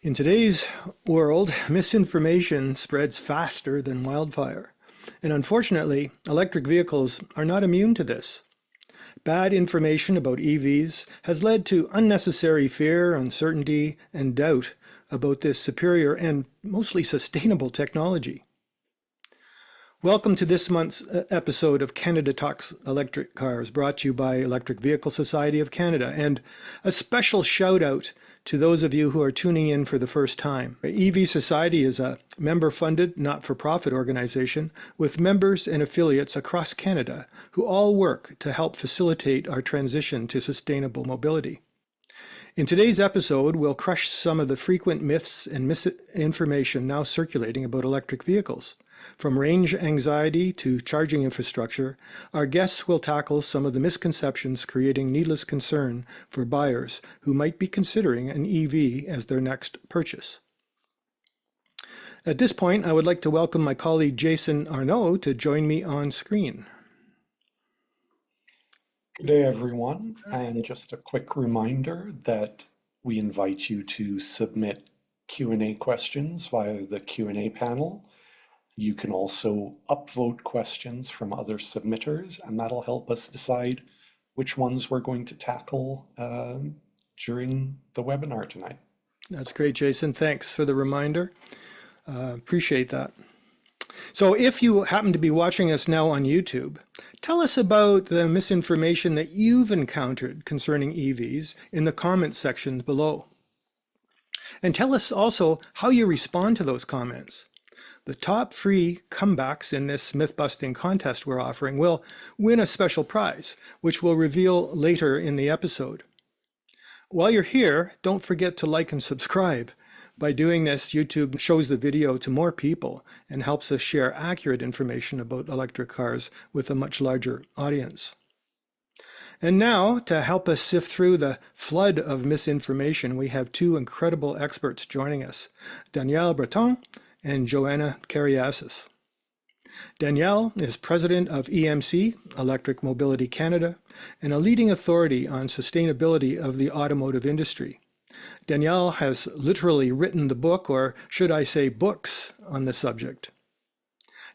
In today's world, misinformation spreads faster than wildfire. And unfortunately, electric vehicles are not immune to this. Bad information about EVs has led to unnecessary fear, uncertainty, and doubt about this superior and mostly sustainable technology. Welcome to this month's episode of Canada Talks Electric Cars, brought to you by Electric Vehicle Society of Canada, and a special shout out to those of you who are tuning in for the first time. EV Society is a member-funded, not-for-profit organization with members and affiliates across Canada who all work to help facilitate our transition to sustainable mobility. In today's episode, we'll crush some of the frequent myths and misinformation now circulating about electric vehicles. From range anxiety to charging infrastructure, our guests will tackle some of the misconceptions creating needless concern for buyers who might be considering an EV as their next purchase. At this point, I would like to welcome my colleague Jason Arnaud to join me on screen. Good day, everyone, and just a quick reminder that we invite you to submit Q&A questions via the Q&A panel. You can also upvote questions from other submitters, and that'll help us decide which ones we're going to tackle during the webinar tonight. That's great, Jason. Thanks for the reminder. Appreciate that. So if you happen to be watching us now on YouTube, tell us about the misinformation that you've encountered concerning EVs in the comments section below. And tell us also how you respond to those comments. The top 3 comebacks in this myth-busting contest we're offering will win a special prize, which we'll reveal later in the episode. While you're here, don't forget to like and subscribe. By doing this, YouTube shows the video to more people and helps us share accurate information about electric cars with a much larger audience. And now, to help us sift through the flood of misinformation, we have 2 incredible experts joining us, Daniel Breton and Joanna Kyriazis. Danielle is president of EMC, Electric Mobility Canada, and a leading authority on sustainability of the automotive industry. Danielle has literally written the book, or should I say books, on the subject.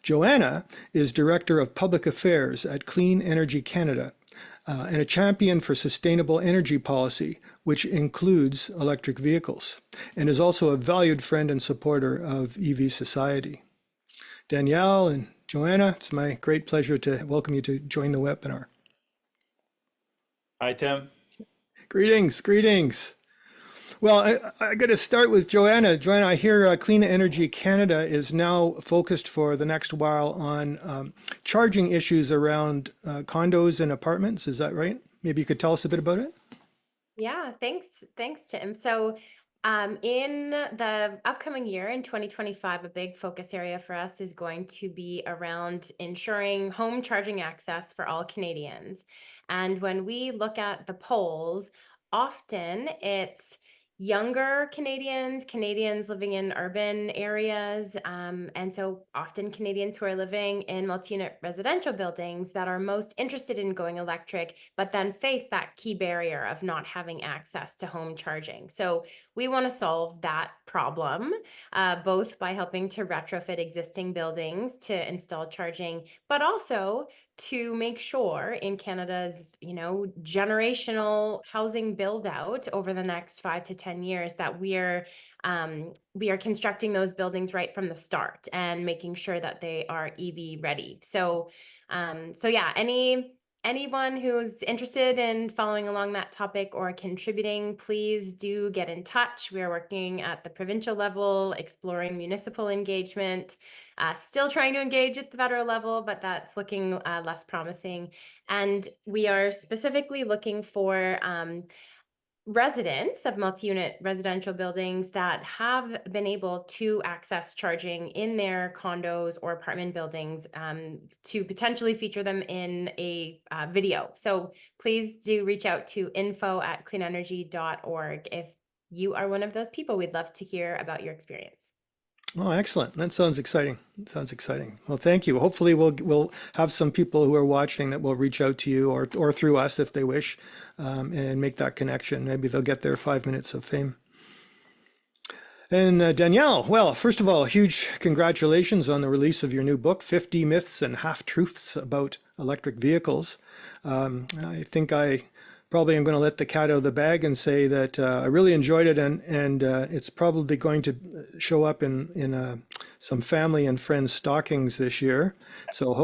Joanna is Director of Public Affairs at Clean Energy Canada and a champion for sustainable energy policy, which includes electric vehicles, and is also a valued friend and supporter of EV Society. Danielle and Joanna, it's my great pleasure to welcome you to join the webinar. Hi, Tim. Greetings, greetings. Well, I got to start with Joanna. Joanna, I hear Clean Energy Canada is now focused for the next while on charging issues around condos and apartments. Is that right? Maybe you could tell us a bit about it? Yeah, thanks, Tim. So in the upcoming year, in 2025, a big focus area for us is going to be around ensuring home charging access for all Canadians. And when we look at the polls, often it's younger Canadians living in urban areas, and so often Canadians who are living in multi-unit residential buildings that are most interested in going electric, but then face that key barrier of not having access to home charging. So we want to solve that problem, both by helping to retrofit existing buildings to install charging, but also to make sure in Canada's, generational housing build out over the next 5 to 10 years that we are constructing those buildings right from the start and making sure that they are EV ready. So yeah, anyone who's interested in following along that topic or contributing, please do get in touch. We are working at the provincial level, exploring municipal engagement, still trying to engage at the federal level, but that's looking less promising. And we are specifically looking for residents of multi-unit residential buildings that have been able to access charging in their condos or apartment buildings to potentially feature them in a video. So please do reach out to info@cleanenergy.org. If you are one of those people, we'd love to hear about your experience. Oh, excellent. That sounds exciting. Sounds exciting. Well, thank you. Hopefully we'll have some people who are watching that will reach out to you or through us if they wish, and make that connection. Maybe they'll get their 5 minutes of fame. And Danielle, well, first of all, huge congratulations on the release of your new book, 50 Myths and Half-Truths About Electric Vehicles. I think I probably am going to let the cat out of the bag and say that I really enjoyed it, and it's probably going to show up in some family and friends' stockings this year. So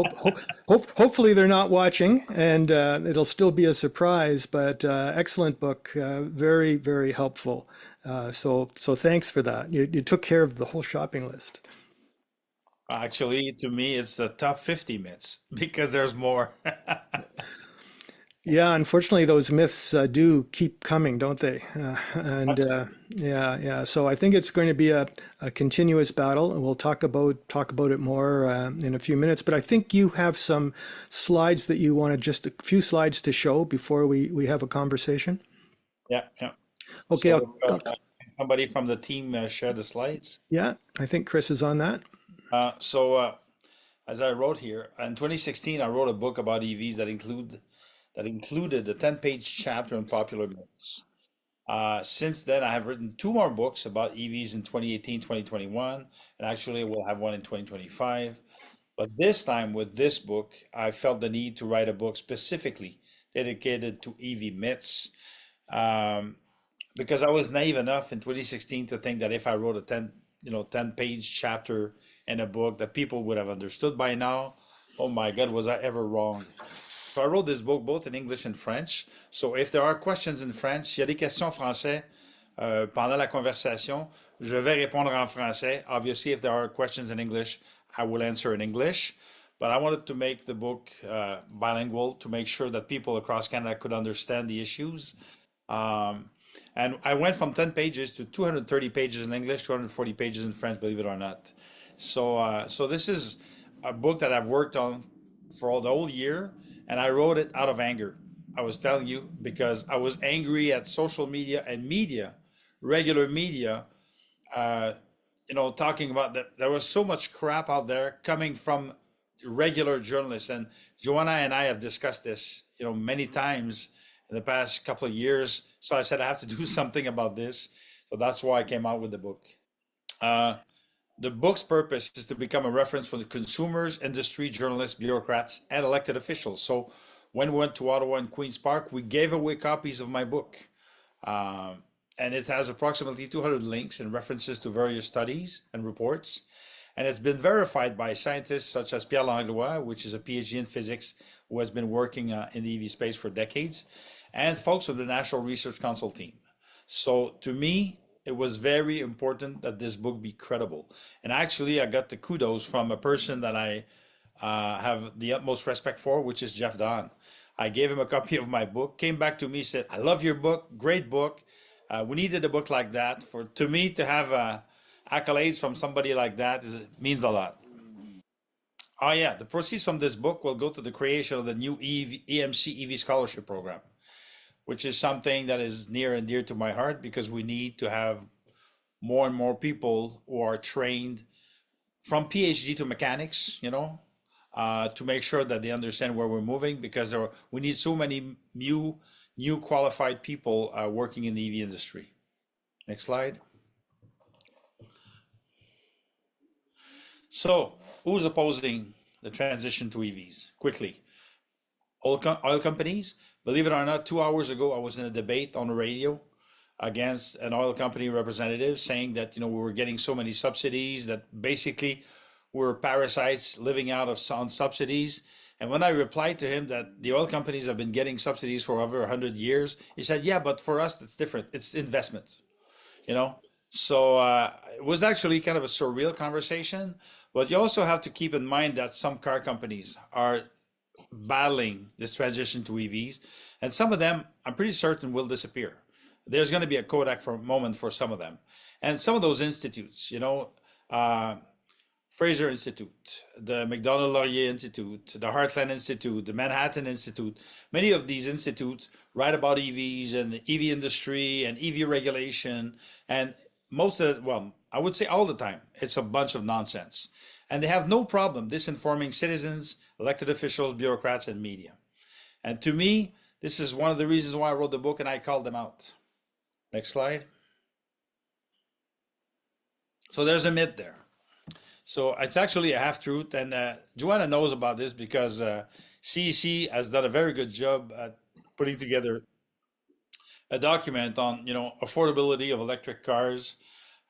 hopefully they're not watching, and it'll still be a surprise. But excellent book, very very helpful. So thanks for that. You took care of the whole shopping list. Actually, to me, it's the top 50 myths because there's more. Yeah, unfortunately, those myths do keep coming, don't they? And Absolutely. yeah. So I think it's going to be a continuous battle, and we'll talk about it more in a few minutes. But I think you have some slides that you wanted, just a few slides to show before we have a conversation. Yeah, yeah. Okay, So, somebody from the team share the slides. yeah, I think Chris is on that. So, as I wrote here, in 2016, I wrote a book about EVs that included a 10-page chapter on popular myths. Since then, I have written two more books about EVs in 2018, 2021, and actually we'll have one in 2025. But this time with this book, I felt the need to write a book specifically dedicated to EV myths. Um, because I was naive enough in 2016 to think that if I wrote a 10-page chapter in a book that people would have understood by now. Oh my God, was I ever wrong? So I wrote this book both in English and French. So if there are questions in French, s'il y a des questions en français pendant la conversation, je vais répondre en français. Obviously, if there are questions in English, I will answer in English. But I wanted to make the book bilingual to make sure that people across Canada could understand the issues. Um, and I went from 10 pages to 230 pages in English, 240 pages in French, believe it or not. So this is a book that I've worked on for the whole year, and I wrote it out of anger. I was telling you because I was angry at social media and media, regular media, uh, talking about that there was so much crap out there coming from regular journalists. And Joanna and I have discussed this, many times in the past couple of years. So I said I have to do something about this. So that's why I came out with the book. Uh, the book's purpose is to become a reference for the consumers, industry, journalists, bureaucrats, and elected officials. So when we went to Ottawa and Queen's Park, we gave away copies of my book. Um, and it has approximately 200 links and references to various studies and reports. And it's been verified by scientists such as Pierre Langlois, which is a PhD in physics, who has been working in the EV space for decades, and folks from the National Research Council team. So to me, it was very important that this book be credible. And actually, I got the kudos from a person that I have the utmost respect for, which is Jeff Don. I gave him a copy of my book, came back to me, said, I love your book, great book. We needed a book like that. To me to have accolades from somebody like that means a lot. Oh yeah, the proceeds from this book will go to the creation of the new EMC EV scholarship program, which is something that is near and dear to my heart because we need to have more and more people who are trained from PhD to mechanics, to make sure that they understand where we're moving because we need so many new qualified people working in the EV industry. Next slide. So, who's opposing the transition to EVs? Quickly, oil companies. Believe it or not, 2 hours ago, I was in a debate on the radio against an oil company representative saying that we were getting so many subsidies that basically we're parasites living out of on subsidies. And when I replied to him that the oil companies have been getting subsidies for over 100 years, he said, "Yeah, but for us, it's different. It's investments." you know so it was actually kind of a surreal conversation, but you also have to keep in mind that some car companies are battling this transition to EVs, and some of them I'm pretty certain will disappear. There's going to be a Kodak for a moment for some of them, and some of those institutes, uh, Fraser Institute, the Macdonald Laurier Institute, the Heartland Institute, the Manhattan Institute. Many of these institutes write about EVs and the EV industry and EV regulation. And most of it, well, I would say all the time, it's a bunch of nonsense. And they have no problem disinforming citizens, elected officials, bureaucrats, and media. And to me, this is one of the reasons why I wrote the book and I called them out. Next slide. So there's a myth there. So it's actually a half truth, and Joanna knows about this because CEC has done a very good job at putting together a document on affordability of electric cars.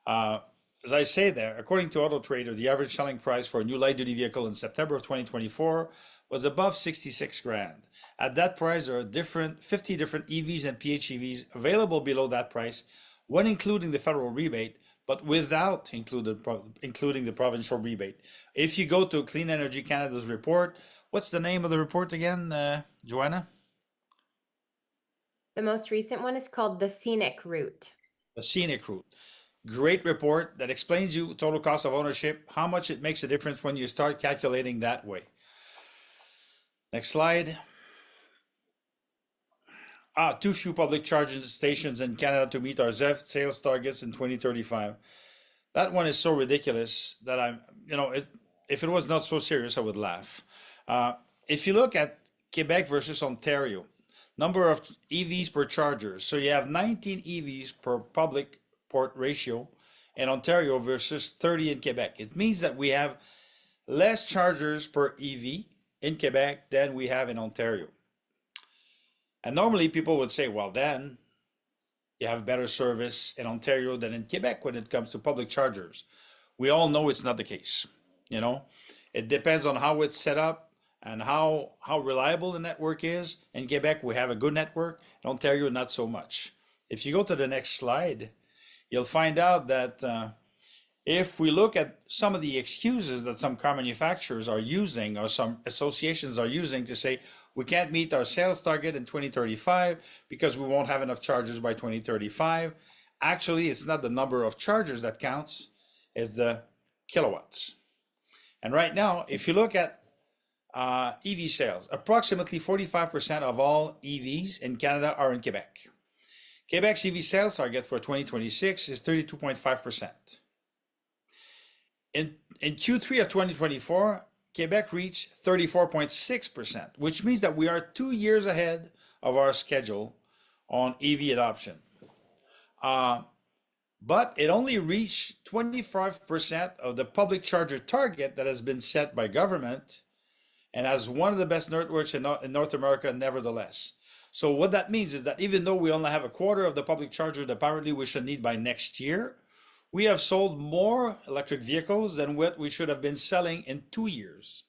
Uh, as I say there, according to Auto Trader, the average selling price for a new light duty vehicle in September of 2024 was above 66 grand. At that price, there are 50 different EVs and PHEVs available below that price when including the federal rebate, but without including the provincial rebate. If you go to Clean Energy Canada's report, what's the name of the report again, Joanna? The most recent one is called the Scenic Route. The Scenic Route. Great report that explains you total cost of ownership, how much it makes a difference when you start calculating that way. Next slide. Too few public charging stations in Canada to meet our ZEV sales targets in 2035. That one is so ridiculous that if it was not so serious, I would laugh. If you look at Quebec versus Ontario, number of EVs per charger. So you have 19 EVs per public port ratio in Ontario versus 30 in Quebec. It means that we have less chargers per EV in Quebec than we have in Ontario. And normally people would say, well, then you have better service in Ontario than in Quebec when it comes to public chargers. We all know it's not the case. It depends on how it's set up and how reliable the network is. In Quebec, we have a good network. In Ontario, not so much. If you go to the next slide, you'll find out that if we look at some of the excuses that some car manufacturers are using or some associations are using to say we can't meet our sales target in 2035 because we won't have enough chargers by 2035, actually, it's not the number of chargers that counts, it's the kilowatts. And right now, if you look at EV sales, approximately 45% of all EVs in Canada are in Quebec. Quebec's EV sales target for 2026 is 32.5%. In Q3 of 2024, Quebec reached 34.6%, which means that we are 2 years ahead of our schedule on EV adoption. But it only reached 25% of the public charger target that has been set by government and has one of the best networks in North America nevertheless. So what that means is that even though we only have a quarter of the public chargers that apparently we should need by next year, we have sold more electric vehicles than what we should have been selling in 2 years.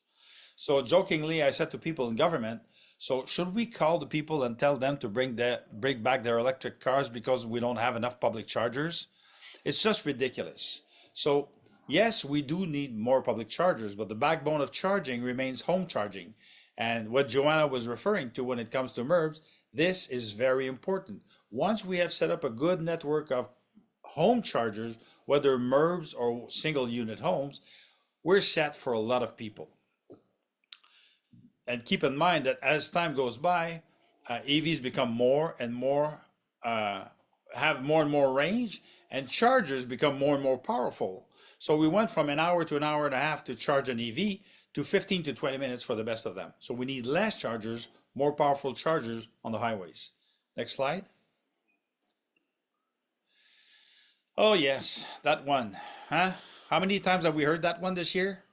So jokingly, I said to people in government, so should we call the people and tell them to bring back their electric cars because we don't have enough public chargers? It's just ridiculous. So yes, we do need more public chargers, but the backbone of charging remains home charging. And what Joanna was referring to when it comes to MURBs, this is very important. Once we have set up a good network of home chargers, whether MURBs or single unit homes, we're set for a lot of people. And keep in mind that as time goes by, EVs become more and more, have more and more range, and chargers become more and more powerful. So we went from an hour to an hour and a half to charge an EV to 15 to 20 minutes for the best of them. So we need less chargers, more powerful chargers on the highways. Next slide. Oh yes, that one. Huh? How many times have we heard that one this year?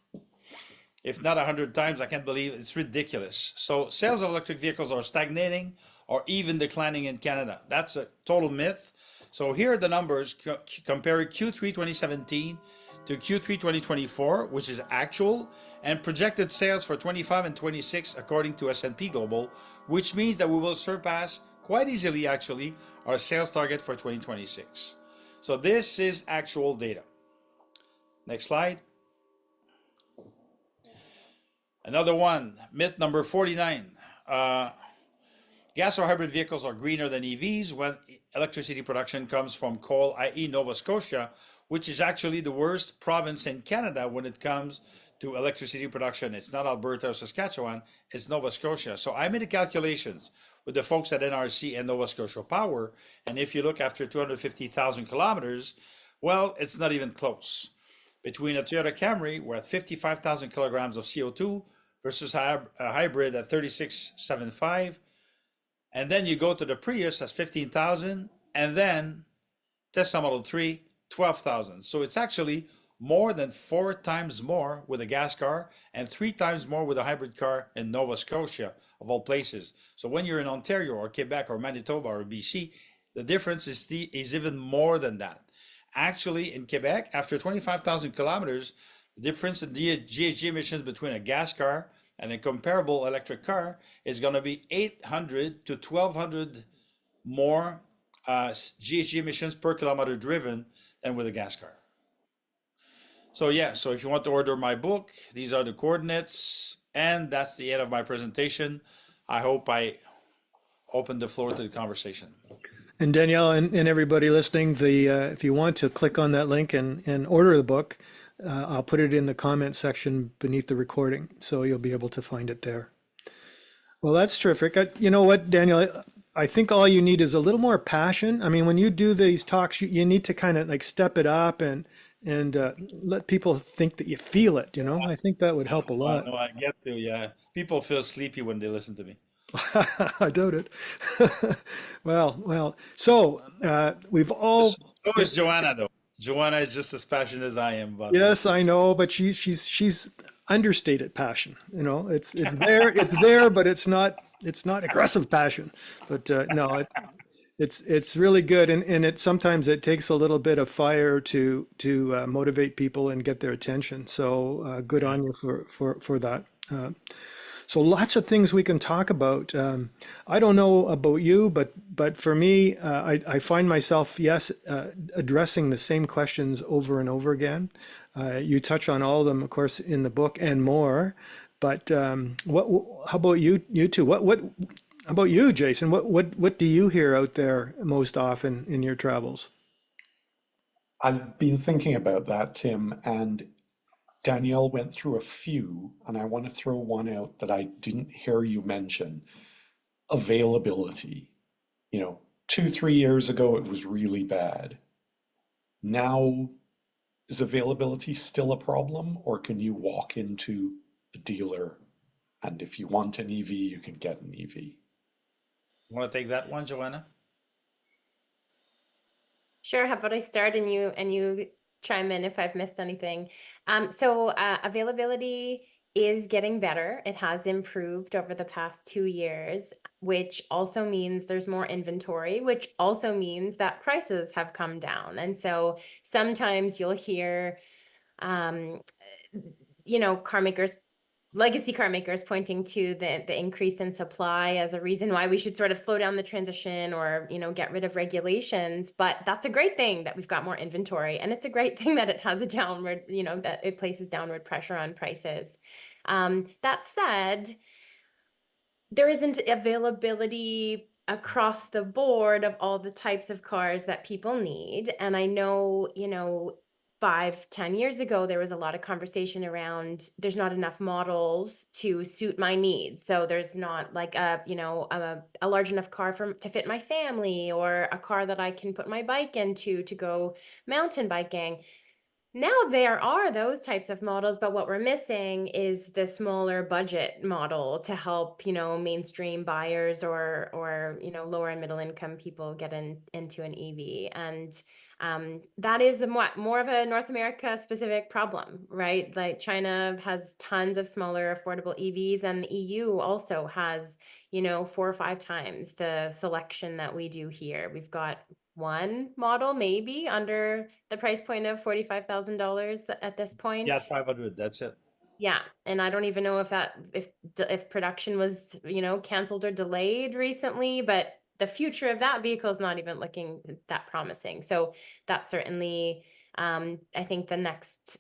If not 100 times, I can't believe it. It's ridiculous. So sales of electric vehicles are stagnating or even declining in Canada. That's a total myth. So here are the numbers comparing Q3 2017 to Q3 2024, which is actual, and projected sales for 25 and 26 according to S&P Global, which means that we will surpass quite easily actually our sales target for 2026. So this is actual data. Next slide. Another one, myth number 49. Gas or hybrid vehicles are greener than EVs when electricity production comes from coal, i.e. Nova Scotia, which is actually the worst province in Canada when it comes to electricity production. It's not Alberta or Saskatchewan, it's Nova Scotia. So I made the calculations with the folks at NRC and Nova Scotia Power, and if you look after 250,000 kilometers, well, it's not even close. Between a Toyota Camry, we're at 55,000 kilograms of CO2 versus a hybrid at 36.75. And then you go to the Prius, that's 15,000. And then Tesla Model 3, 12,000. So it's actually more than 4 times more with a gas car and 3 times more with a hybrid car in Nova Scotia, of all places. So when you're in Ontario or Quebec or Manitoba or BC, the difference is even more than that. Actually, in Quebec, after 25,000 kilometers, the difference in the GHG emissions between a gas car and a comparable electric car is going to be 800 to 1,200 more GHG emissions per kilometer driven than with a gas car. So yeah, so if you want to order my book, these are the coordinates, and that's the end of my presentation. I hope I opened the floor to the conversation. And Danielle and everybody listening, if you want to click on that link and order the book, I'll put it in the comment section beneath the recording, so you'll be able to find it there. Well, that's terrific. You know what, Daniel? I think all you need is a little more passion. I mean, when you do these talks, you need to kind of like step it up and let people think that you feel it. You know, I think that would help a lot. No, I get to, yeah. People feel sleepy when they listen to me. I doubt it. Well. So we've all. So is Joanna, though. Joanna is just as passionate as I am about Yes, this. I know, but she's understated passion. You know, it's there, but it's not aggressive passion. But no, it's really good, and it sometimes it takes a little bit of fire to motivate people and get their attention. So good on you for that. So lots of things we can talk about. I don't know about you, but for me, I find myself, yes, addressing the same questions over and over again. You touch on all of them, of course, in the book and more. But how about you two? What how about you, Jason? What do you hear out there most often in your travels? I've been thinking about that, Tim, and Danielle went through a few, and I want to throw one out that I didn't hear you mention. Availability. 2, 3 years ago, it was really bad. Now, is availability still a problem, or can you walk into a dealer and if you want an EV, you can get an EV? Want to take that one, Joanna? Sure. How about I start and you chime in if I've missed anything. So availability is getting better. It has improved over the past 2 years, which also means there's more inventory, which also means that prices have come down. And so sometimes you'll hear, um, car makers, legacy car makers pointing to the increase in supply as a reason why we should sort of slow down the transition or, get rid of regulations. But that's a great thing that we've got more inventory. And it's a great thing that it has a downward, that it places downward pressure on prices. That said, there isn't availability across the board of all the types of cars that people need. And I know, 5-10 years ago, there was a lot of conversation around there's not enough models to suit my needs. So there's not like a large enough car to fit my family, or a car that I can put my bike into to go mountain biking. Now there are those types of models, but what we're missing is the smaller budget model to help, mainstream buyers or lower and middle income people get into an EV. And that is more of a North America specific problem, right? Like China has tons of smaller affordable EVs, and the EU also has, 4 or 5 times the selection that we do here. We've got one model maybe under the price point of $45,000 at this point. Yeah, 500. That's it. Yeah, and I don't even know if production was, canceled or delayed recently, but the future of that vehicle is not even looking that promising. So that's certainly, I think, the next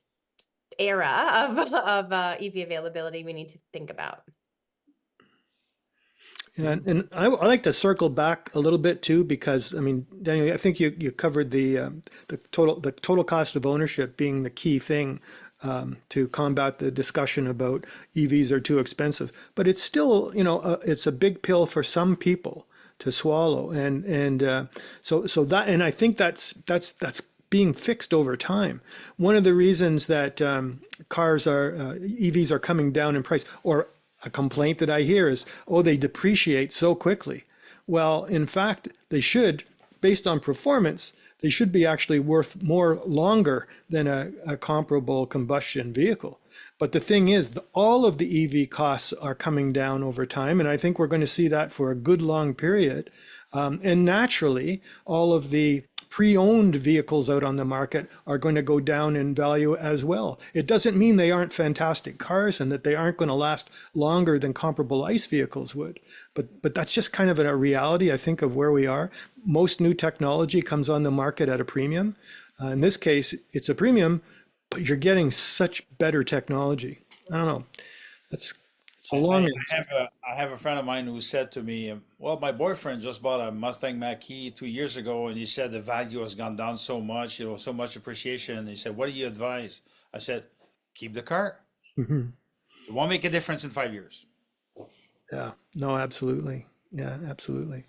era of EV availability we need to think about. And I like to circle back a little bit too, because I mean, Daniel, I think you covered the total cost of ownership being the key thing to combat the discussion about EVs are too expensive. But it's still, it's a big pill for some people to swallow, and so that, and I think that's being fixed over time. One of the reasons that EVs are coming down in price, or a complaint that I hear is, oh, they depreciate so quickly. Well, in fact, they should, based on performance, they should be actually worth more longer than a comparable combustion vehicle. But the thing is, all of the EV costs are coming down over time, and I think we're going to see that for a good long period. And naturally, all of the pre-owned vehicles out on the market are going to go down in value as well. It doesn't mean they aren't fantastic cars and that they aren't going to last longer than comparable ICE vehicles would. But that's just kind of a reality, I think, of where we are. Most new technology comes on the market at a premium. In this case, it's a premium, but you're getting such better technology. I don't know. It's a long answer. I have a friend of mine who said to me, well, my boyfriend just bought a Mustang Mach-E 2 years ago, and he said the value has gone down so much, so much appreciation. And he said, what do you advise? I said, keep the car. Mhm. It won't make a difference in 5 years. Yeah, no, absolutely. Yeah, absolutely.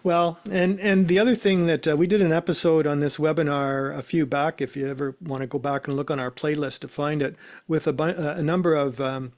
Well, and the other thing that we did an episode on this webinar a few back, if you ever want to go back and look on our playlist to find it, with a number of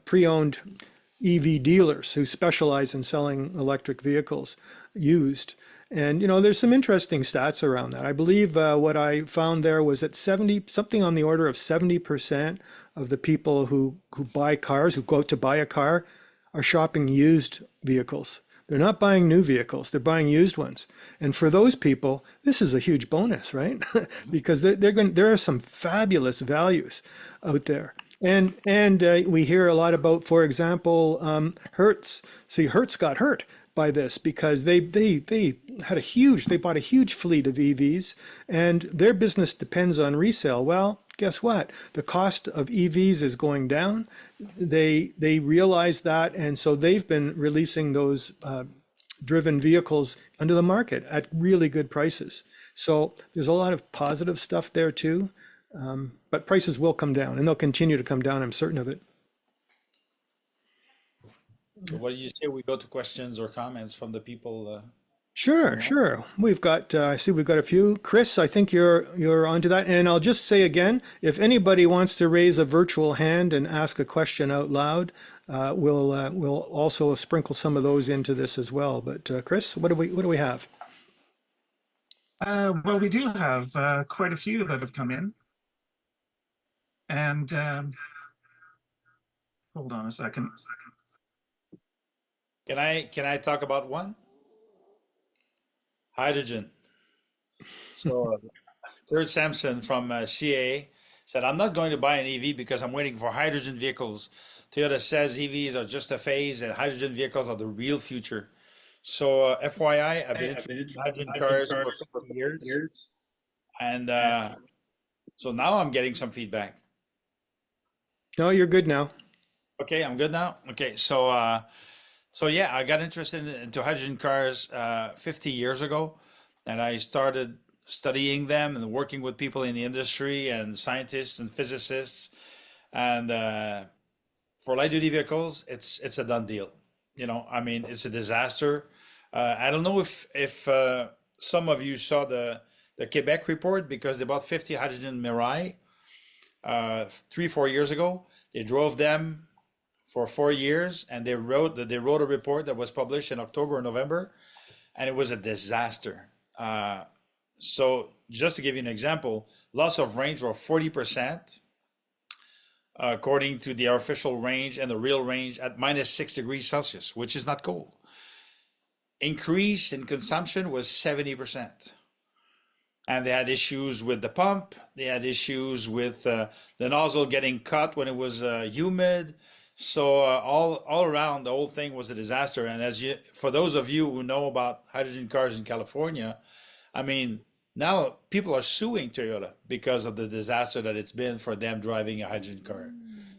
pre-owned EV dealers who specialize in selling electric vehicles used. And there's some interesting stats around that. I believe what I found there was that something on the order of 70% of the people who buy cars, who go out to buy a car, are shopping used vehicles. They're not buying new vehicles, they're buying used ones. And for those people, this is a huge bonus, right? Because there are some fabulous values out there. And we hear a lot about, for example, Hertz. See, Hertz got hurt by this because they bought a huge fleet of EVs, and their business depends on resale. Well, guess what? The cost of EVs is going down. They realize that, and so they've been releasing those driven vehicles under the market at really good prices. So there's a lot of positive stuff there too. But prices will come down, and they'll continue to come down. I'm certain of it. So what do you say we go to questions or comments from the people? Sure, sure. I see we've got a few. Chris, I think you're onto that. And I'll just say again, if anybody wants to raise a virtual hand and ask a question out loud, we'll also sprinkle some of those into this as well. But Chris, what do we have? Well, we do have quite a few that have come in. And hold on a second. Can I talk about one? Hydrogen. So Kurt Sampson from CAA said, I'm not going to buy an EV because I'm waiting for hydrogen vehicles. Toyota says EVs are just a phase and hydrogen vehicles are the real future. So FYI, I've been interested in hydrogen cars for 50 years. And so now I'm getting some feedback. No, you're good now. Okay, I'm good now. Okay, so yeah, I got interested into hydrogen cars 50 years ago, and I started studying them and working with people in the industry and scientists and physicists. And for light duty vehicles, it's a done deal. I mean, it's a disaster. I don't know if some of you saw the Quebec report because they bought 50 hydrogen Mirai 3-4 years ago. They drove them for 4 years, and they wrote a report that was published in October or November, and it was a disaster. So just to give you an example, loss of range were 40%, according to the official range and the real range at -6 degrees Celsius, which is not cold. Increase in consumption was 70%. And they had issues with the pump. They had issues with the nozzle getting cut when it was humid. So all around, the whole thing was a disaster. And for those of you who know about hydrogen cars in California, I mean, now people are suing Toyota because of the disaster that it's been for them driving a hydrogen car.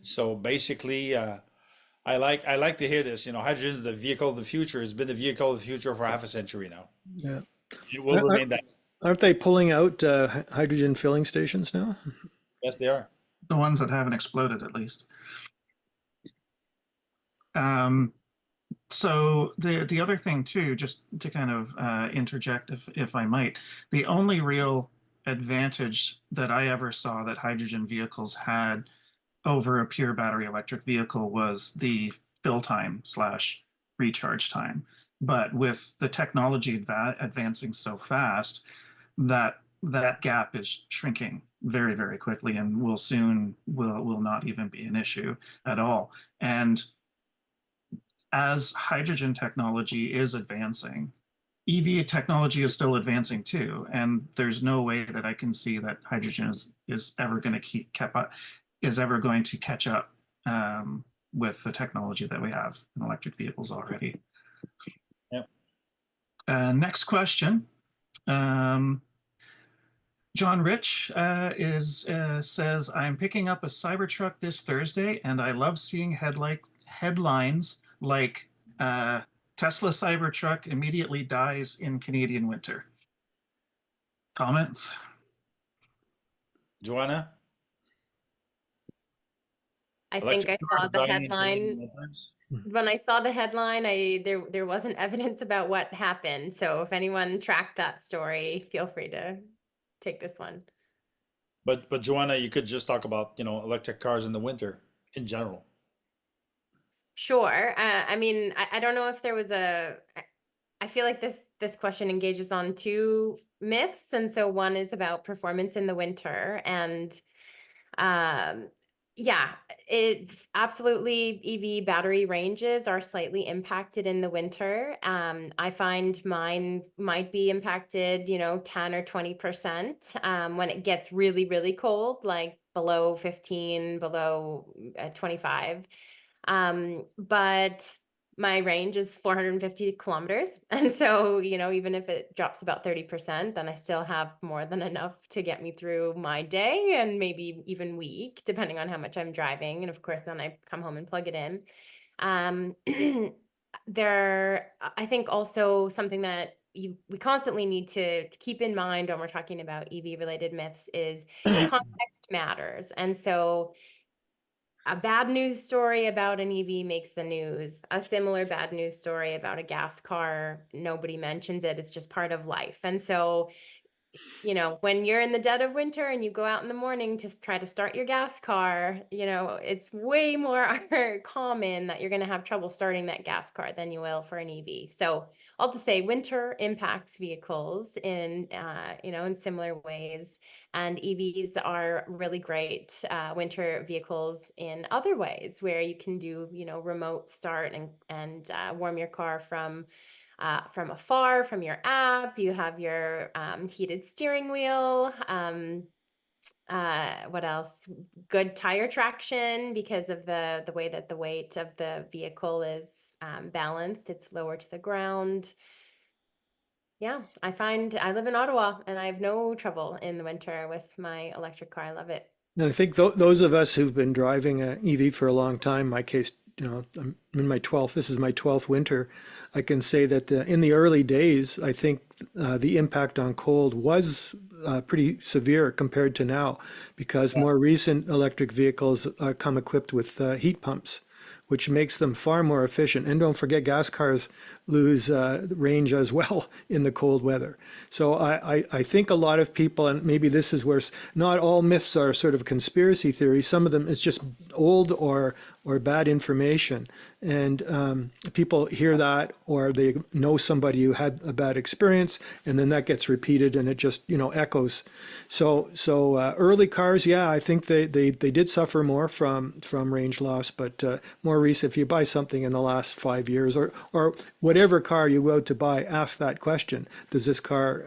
So basically, I like to hear this. Hydrogen is the vehicle of the future. It's been the vehicle of the future for half a century now. Yeah. It will remain that. Aren't they pulling out hydrogen filling stations now? Yes, they are. The ones that haven't exploded, at least. So the other thing too, just to kind of interject, if I might, the only real advantage that I ever saw that hydrogen vehicles had over a pure battery electric vehicle was the fill time / recharge time. But with the technology advancing so fast, that gap is shrinking very, very quickly, and will not even be an issue at all. And as hydrogen technology is advancing, EV technology is still advancing too, and there's no way that I can see that hydrogen is ever going to is ever going to catch up with the technology that we have in electric vehicles already. Yep. Next question. John Rich says, I'm picking up a Cybertruck this Thursday, and I love seeing headlines like Tesla Cybertruck immediately dies in Canadian winter. Comments? Joanna? I think Electric I saw cars the dying in Canadian headline. winters? When I saw the headline, there wasn't evidence about what happened. So if anyone tracked that story, feel free to take this one. But Joanna, you could just talk about, electric cars in the winter in general. Sure. I mean, I don't know if there was I feel like this question engages on two myths. And so one is about performance in the winter, and yeah, it absolutely EV battery ranges are slightly impacted in the winter. I find mine might be impacted, 10 or 20% when it gets really, really cold, like below 15, below 25. But my range is 450 kilometers. And so, even if it drops about 30%, then I still have more than enough to get me through my day and maybe even week, depending on how much I'm driving. And of course, then I come home and plug it in. I think also something that we constantly need to keep in mind when we're talking about EV related myths is context matters. And so a bad news story about an EV makes the news. A similar bad news story about a gas car, nobody mentions it. It's just part of life. And so, when you're in the dead of winter and you go out in the morning to try to start your gas car, it's way more common that you're going to have trouble starting that gas car than you will for an EV. So all to say, winter impacts vehicles in similar ways, and EVs are really great winter vehicles in other ways, where you can do remote start and warm your car from afar, from your app. You have your heated steering wheel. What else? Good tire traction because of the way that the weight of the vehicle is balanced. It's lower to the ground. Yeah, I live in Ottawa and I have no trouble in the winter with my electric car. I love it. And I think those of us who've been driving an EV for a long time, my case, I'm in my 12th, this is my 12th winter. I can say that in the early days, I think the impact on cold was pretty severe compared to now, because more recent electric vehicles come equipped with heat pumps, which makes them far more efficient. And don't forget, gas cars lose range as well in the cold weather. So I think a lot of people, and maybe this is where not all myths are sort of conspiracy theories. Some of them is just old or bad information. And people hear that, or they know somebody who had a bad experience, and then that gets repeated and it just, echoes. So early cars, yeah, I think they did suffer more from range loss, but more recent, if you buy something in the last 5 years, or whatever car you go out to buy, ask that question: does this car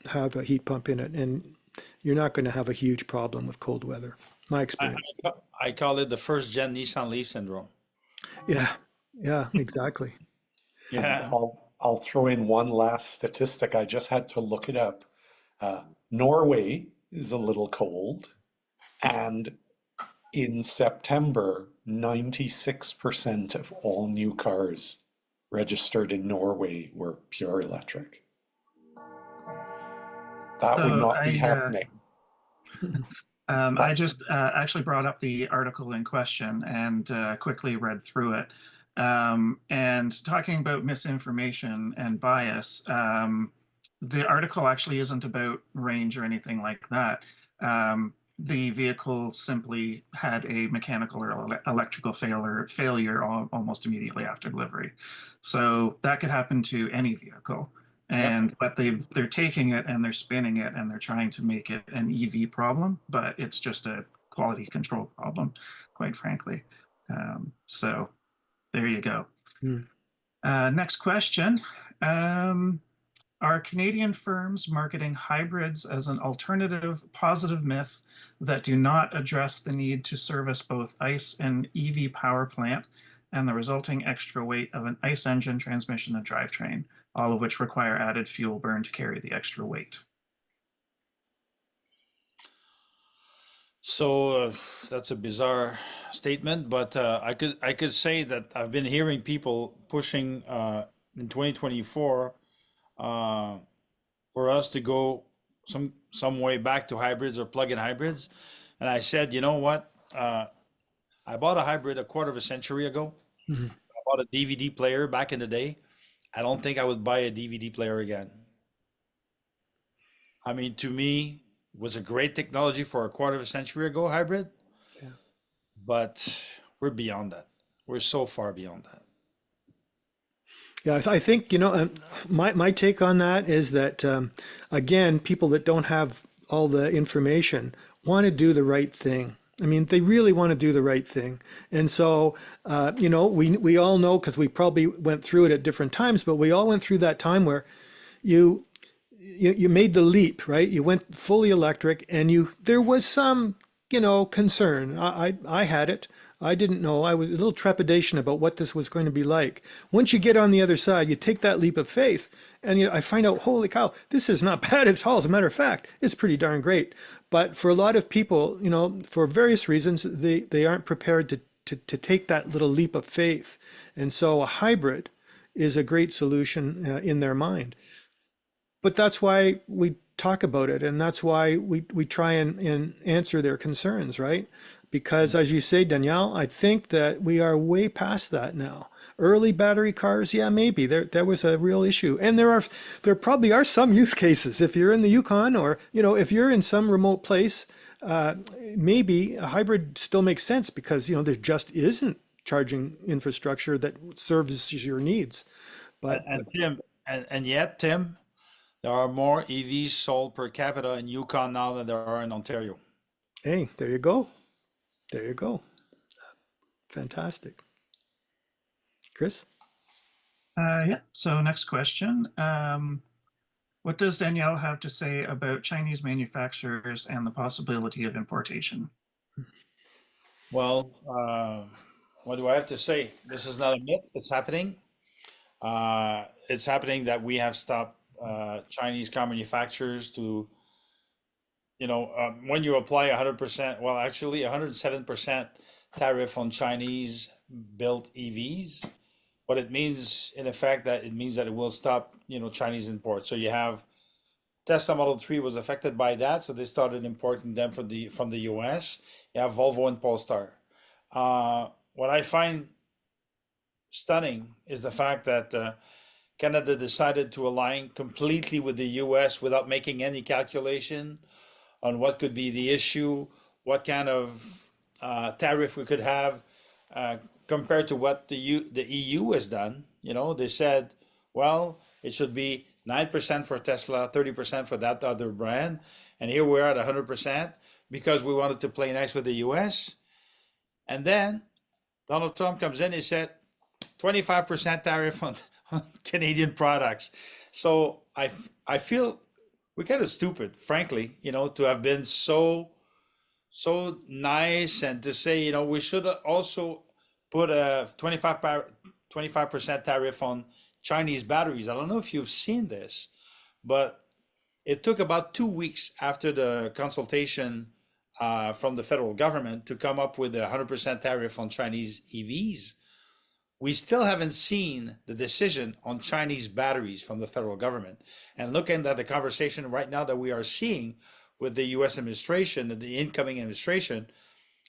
have a heat pump in it? And you're not going to have a huge problem with cold weather. My experience. I call it the first gen Nissan Leaf syndrome. Yeah, exactly. Yeah. I'll throw in one last statistic. I just had to look it up. Norway is a little cold, and in September, 96% of all new cars registered in Norway were pure electric. That would So not be happening. I just actually brought up the article in question and quickly read through it. And talking about misinformation and bias, the article actually isn't about range or anything like that. the vehicle simply had a mechanical or electrical failure almost immediately after delivery. So that could happen to any vehicle. And but they're taking it and they're spinning it and they're trying to make it an EV problem, but it's just a quality control problem, quite frankly. So there you go. Next question. Are Canadian firms marketing hybrids as an alternative positive myth that do not address the need to service both ICE and EV power plant and the resulting extra weight of an ICE engine, transmission, and drivetrain, all of which require added fuel burn to carry the extra weight? So that's a bizarre statement, but I could say that I've been hearing people pushing in 2024 for us to go some way back to hybrids or plug-in hybrids, and I said, you know what? I bought a hybrid a quarter of a century ago. Mhm. I bought a DVD player back in the day. I don't think I would buy a DVD player again. I mean, to me, it was a great technology for a quarter of a century ago, hybrid, Yeah. but we're beyond that. We're so far beyond that. Yeah, I think, my take on that is that, again, people that don't have all the information want to do the right thing. I mean, they really want to do the right thing. And so, we all know, because we probably went through it at different times, but we all went through that time where you made the leap, right? You went fully electric, and there was some, concern. I had it. I didn't know. I was a little trepidation about what this was going to be like. Once you get on the other side, you take that leap of faith, and I find out, holy cow, this is not bad at all. As a matter of fact, it's pretty darn great. But for a lot of people, for various reasons, they aren't prepared to take that little leap of faith. And so a hybrid is a great solution in their mind. But that's why we talk about it, and that's why we try and answer their concerns, right? Because as you say, Danielle, I think that we are way past that now. Early battery cars, yeah, maybe there was a real issue, and there probably are some use cases. If you're in the Yukon, or if you're in some remote place, maybe a hybrid still makes sense, because there just isn't charging infrastructure that serves your needs. But And Tim, and yet, Tim, there are more EVs sold per capita in Yukon now than there are in Ontario. hey, there you go. There you go. Fantastic. Chris? Yeah. So next question. What does Danielle have to say about Chinese manufacturers and the possibility of importation? Well, what do I have to say? This is not a myth. It's happening. It's happening that we have stopped Chinese car manufacturers to, when you apply 100%, well, actually 107% tariff on Chinese built EVs, what it means in effect, that it means that it will stop, Chinese imports. So you have Tesla Model 3 was affected by that, so they started importing them from the US. You have Volvo and Polestar. What I find stunning is the fact that Canada decided to align completely with the US without making any calculation on what could be the issue, what kind of tariff we could have, compared to what the EU has done. They said, well, it should be 9% for Tesla, 30% for that other brand. And here we're at 100% because we wanted to play nice with the US. And then Donald Trump comes in, he said 25% tariff on Canadian products. So I feel we're kind of stupid, frankly, to have been so nice and to say, we should also put a 25% tariff on Chinese batteries. I don't know if you've seen this, but it took about 2 weeks after the consultation from the federal government to come up with a 100% tariff on Chinese EVs. We still haven't seen the decision on Chinese batteries from the federal government. And looking at the conversation right now that we are seeing with the US administration and the incoming administration,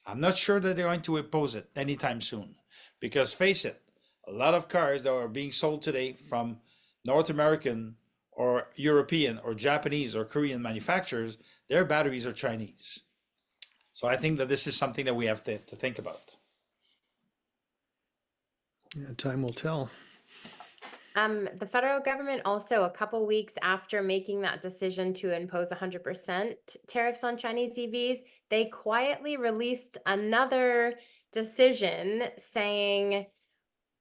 I'm not sure that they're going to impose it anytime soon. Because face it, a lot of cars that are being sold today from North American or European or Japanese or Korean manufacturers, their batteries are Chinese. So I think that this is something that we have to think about. Yeah, time will tell. The federal government also, a couple weeks after making that decision to impose 100% tariffs on Chinese EVs, they quietly released another decision saying,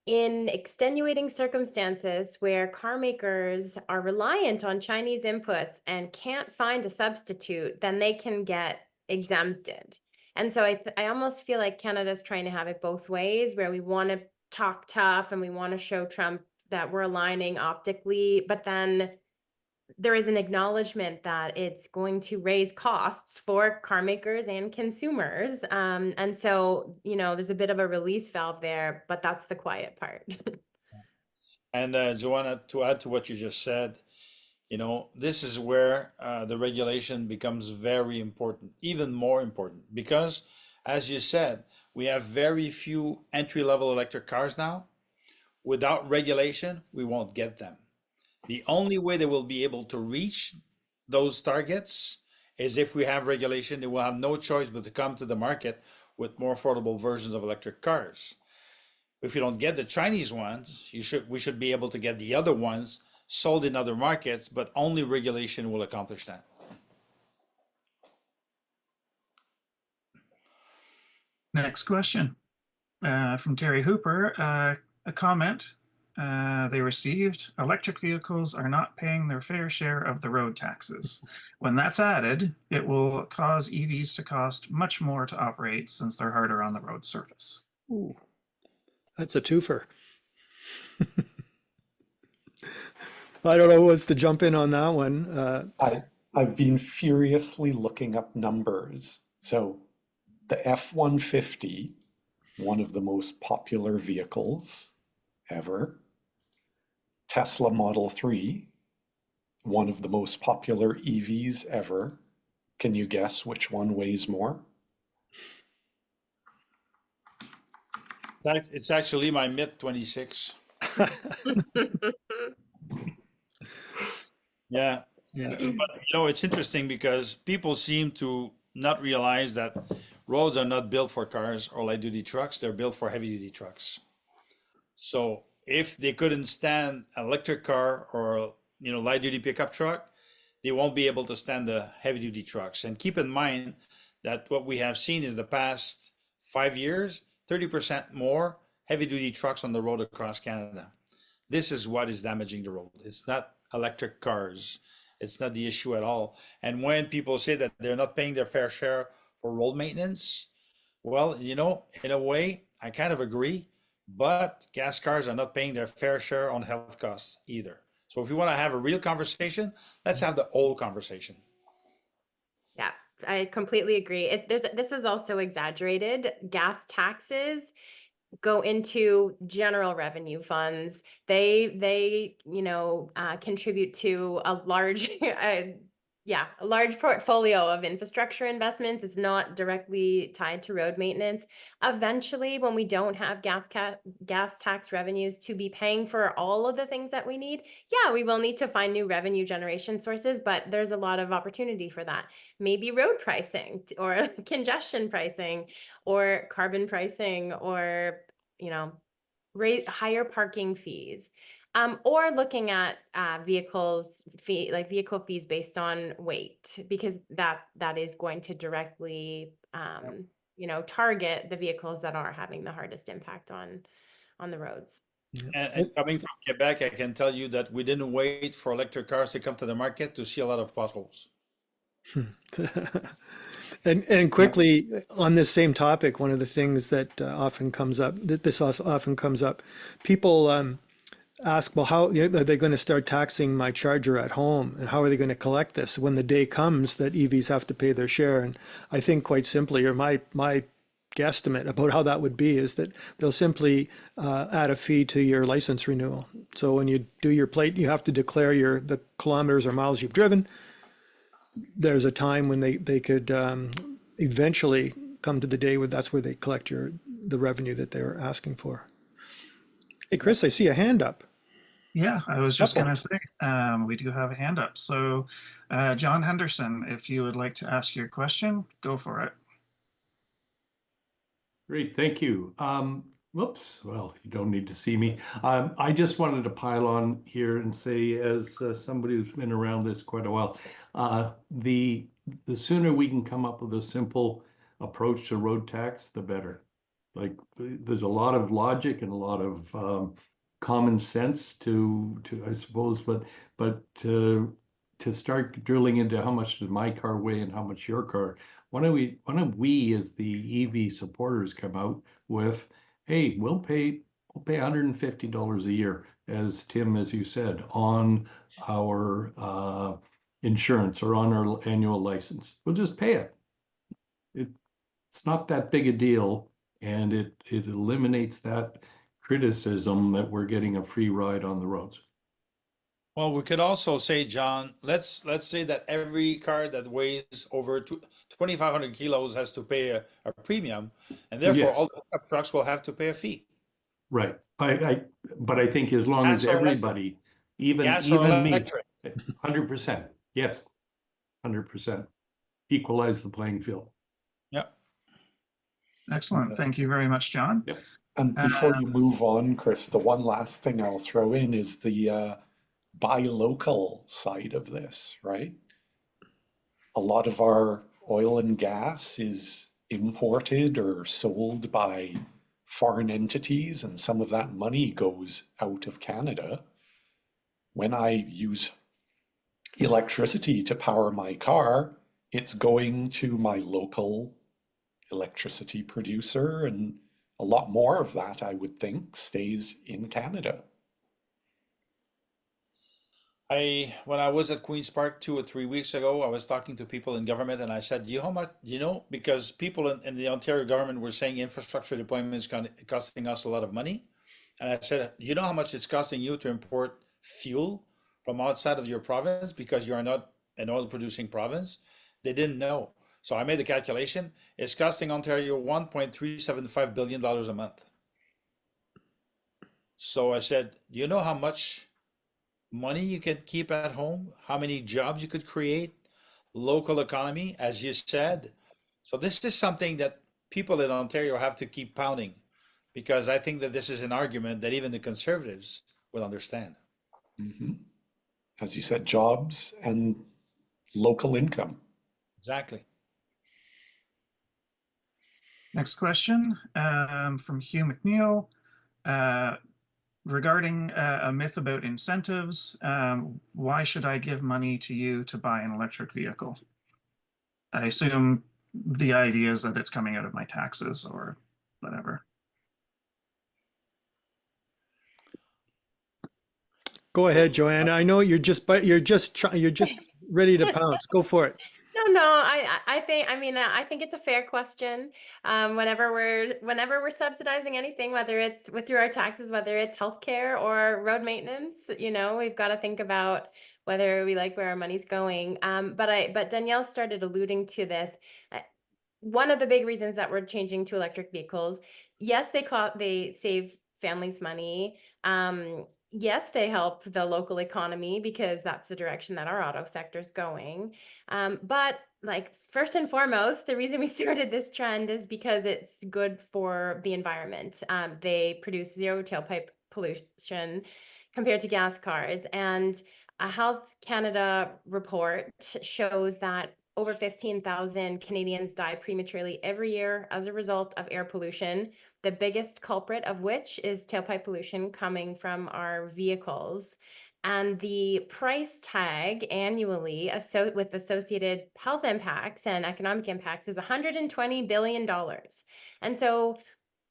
in extenuating circumstances where car makers are reliant on Chinese inputs and can't find a substitute, then they can get exempted. And so I almost feel like Canada's trying to have it both ways, where we want to talk tough and we want to show Trump that we're aligning optically, but then there is an acknowledgement that it's going to raise costs for car makers and consumers. And so, there's a bit of a release valve there, but that's the quiet part. And Joanna, to add to what you just said, this is where the regulation becomes very important, even more important, because as you said, we have very few entry-level electric cars now. Without regulation, we won't get them. The only way they will be able to reach those targets is if we have regulation. They will have no choice but to come to the market with more affordable versions of electric cars. If you don't get the Chinese ones, we should be able to get the other ones sold in other markets, but only regulation will accomplish that. Next question from Terry Hooper. A comment they received: electric vehicles are not paying their fair share of the road taxes. When that's added, it will cause EVs to cost much more to operate since they're harder on the road surface. Ooh, that's a twofer. I don't know who wants to jump in on that one. I've been furiously looking up numbers. So the F-150, one of the most popular vehicles ever. Tesla Model 3, one of the most popular EVs ever. Can you guess which one weighs more? It's actually my MiT-26. Yeah. Yeah. But it's interesting because people seem to not realize that roads are not built for cars or light duty trucks, they're built for heavy duty trucks. So if they couldn't stand an electric car or light duty pickup truck, they won't be able to stand the heavy duty trucks. And keep in mind that what we have seen is the past 5 years, 30% more heavy duty trucks on the road across Canada. This is what is damaging the road. It's not electric cars. It's not the issue at all. And when people say that they're not paying their fair share for road maintenance, well, in a way, I kind of agree, but gas cars are not paying their fair share on health costs either. So if we want to have a real conversation, let's have the old conversation. Yeah, I completely agree. This is also exaggerated. Gas taxes go into general revenue funds. They contribute to a large a large portfolio of infrastructure investments. It's not directly tied to road maintenance. Eventually, when we don't have gas tax revenues to be paying for all of the things that we need, yeah, we will need to find new revenue generation sources, but there's a lot of opportunity for that. Maybe road pricing or congestion pricing or carbon pricing or higher parking fees, or looking at vehicle fees based on weight, because that is going to directly target the vehicles that are having the hardest impact on the roads. And coming from Quebec, I can tell you that we didn't wait for electric cars to come to the market to see a lot of potholes. And quickly on this same topic, one of the things that often comes up, people ask, well, how are they going to start taxing my charger at home? And how are they going to collect this when the day comes that EVs have to pay their share? And I think quite simply, or my guesstimate about how that would be is that they'll simply add a fee to your license renewal. So when you do your plate, you have to declare the kilometers or miles you've driven. There's a time when they could eventually come to the day where that's where they collect the revenue that they're asking for. Hey, Chris, I see a hand up. Yeah, I was just going to say, we do have a hand up. So John Henderson, if you would like to ask your question, go for it. Great, thank you. Whoops, well, you don't need to see me. I just wanted to pile on here and say, as somebody who's been around this quite a while, the sooner we can come up with a simple approach to road tax, the better. Like, there's a lot of logic and a lot of common sense to I suppose, but to start drilling into how much does my car weigh and how much your car, why don't we as the EV supporters come out with, hey, we'll pay $150 a year, as Tim, as you said, on our insurance or on our annual license. We'll just pay it. It's not that big a deal, and it eliminates that criticism that we're getting a free ride on the roads. Well, we could also say, John, let's say that every car that weighs over 2,500 kilos has to pay a premium, and therefore Yes. all the pickup trucks will have to pay a fee. Right. But I think as long as Gas or electric. everybody, even Gas or even me, electric. 100%. Yes, 100%. Equalize the playing field. Yeah. Excellent. Thank you very much, John. Yep. And before you move on, Chris, the one last thing I'll throw in is the buy local side of this, right? A lot of our oil and gas is imported or sold by foreign entities, and some of that money goes out of Canada. When I use electricity to power my car, it's going to my local electricity producer, and a lot more of that, I would think, stays in Canada. When I was at Queen's Park 2 or 3 weeks ago, I was talking to people in government, and I said, "You know how much? You know, because people in the Ontario government were saying infrastructure deployment is costing us a lot of money." And I said, "You know how much it's costing you to import fuel from outside of your province because you are not an oil producing province?" They didn't know. So I made the calculation. It's costing Ontario $1.375 billion a month. So I said, "You know how much money you could keep at home, how many jobs you could create, local economy, as you said." So this is something that people in Ontario have to keep pounding, because I think that this is an argument that even the conservatives will understand. Mhm. As you said, jobs and local income. Exactly. Next question from Hugh McNeil. Regarding a myth about incentives, why should I give money to you to buy an electric vehicle? I assume the idea is that it's coming out of my taxes or whatever. Go ahead, Joanna. I know you're just ready to pounce. Go for it. No, I think, I mean, I think it's a fair question. Whenever we're subsidizing anything, whether it's through our taxes, whether it's healthcare or road maintenance, we've got to think about whether we like where our money's going. But Danielle started alluding to this. One of the big reasons that we're changing to electric vehicles, yes, they save families money. Yes, they help the local economy because that's the direction that our auto sector is going. But like first and foremost, the reason we started this trend is because it's good for the environment. They produce zero tailpipe pollution compared to gas cars. And a Health Canada report shows that over 15,000 Canadians die prematurely every year as a result of air pollution, the biggest culprit of which is tailpipe pollution coming from our vehicles. And the price tag annually with associated health impacts and economic impacts is $120 billion. And so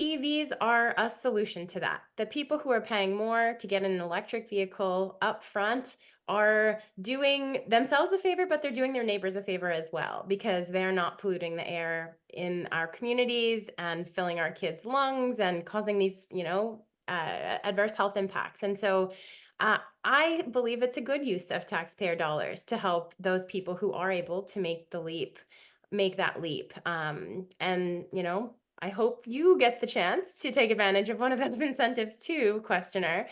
EVs are a solution to that. The people who are paying more to get an electric vehicle up front are doing themselves a favor, but they're doing their neighbors a favor as well, because they're not polluting the air in our communities and filling our kids' lungs and causing these, adverse health impacts. And so I believe it's a good use of taxpayer dollars to help those people who are able to make that leap. And, I hope you get the chance to take advantage of one of those incentives too, questioner.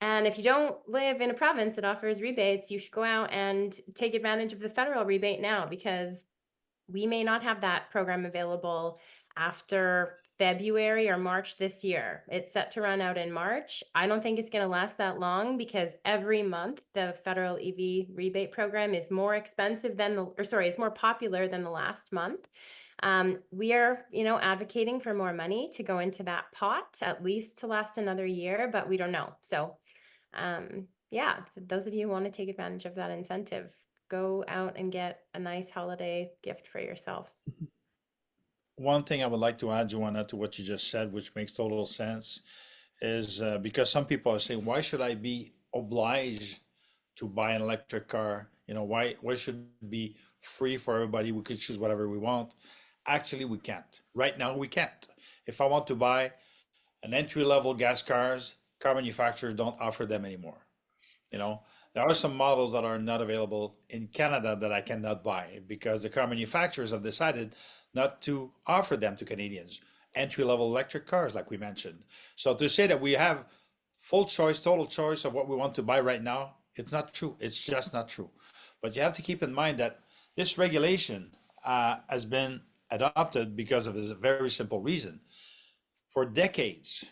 And if you don't live in a province that offers rebates, you should go out and take advantage of the federal rebate now, because we may not have that program available after February or March this year. It's set to run out in March. I don't think it's going to last that long because every month the federal EV rebate program is more expensive than it's more popular than the last month. We are, advocating for more money to go into that pot, at least to last another year, but we don't know. So, yeah, those of you who want to take advantage of that incentive, go out and get a nice holiday gift for yourself. One thing I would like to add, Joanna, to what you just said, which makes total sense, is because some people are saying, why should I be obliged to buy an electric car? Why should it be free for everybody? We could choose whatever we want. Actually, we can't. Right now, we can't. If I want to buy an entry-level gas cars, car manufacturers don't offer them anymore. There are some models that are not available in Canada that I cannot buy because the car manufacturers have decided not to offer them to Canadians. Entry-level electric cars, like we mentioned. So to say that we have full choice, total choice of what we want to buy right now, it's not true. It's just not true. But you have to keep in mind that this regulation has been adopted because of a very simple reason. For decades,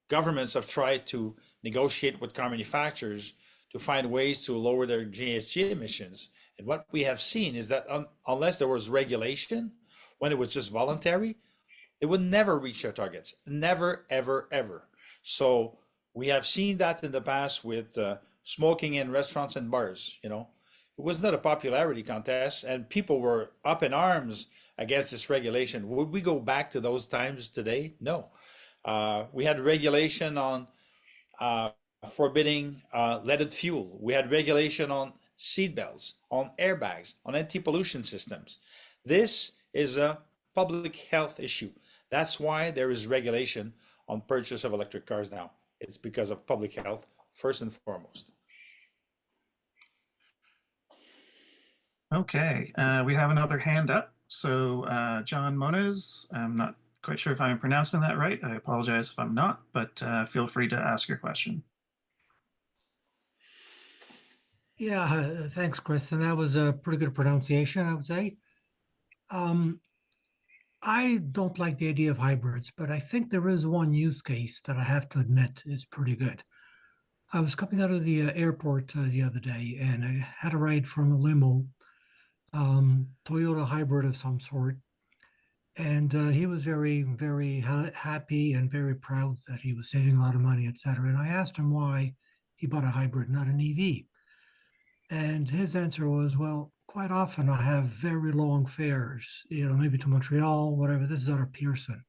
governments have tried to negotiate with car manufacturers to find ways to lower their GHG emissions. And what we have seen is that unless there was regulation, when it was just voluntary, it would never reach their targets. Never, ever, ever. So we have seen that in the past with smoking in restaurants and bars. It was not a popularity contest, and people were up in arms against this regulation. Would we go back to those times today? No. We had regulation on forbidding leaded fuel. We had regulation on seatbelts, on airbags, on anti-pollution systems. This is a public health issue. That's why there is regulation on purchase of electric cars now. It's because of public health, first and foremost. Okay, we have another hand up. So John Moniz, I'm not quite sure if I'm pronouncing that right. I apologize if I'm not, but feel free to ask your question. Yeah, thanks, Chris. And that was a pretty good pronunciation, I would say. I don't like the idea of hybrids, but I think there is one use case that I have to admit is pretty good. I was coming out of the airport the other day and I had a ride from a limo, Toyota hybrid of some sort. And he was very, very happy and very proud that he was saving a lot of money, et cetera. And I asked him why he bought a hybrid, not an EV. And his answer was, well, quite often I have very long fares, maybe to Montreal, whatever. This is out of Pearson,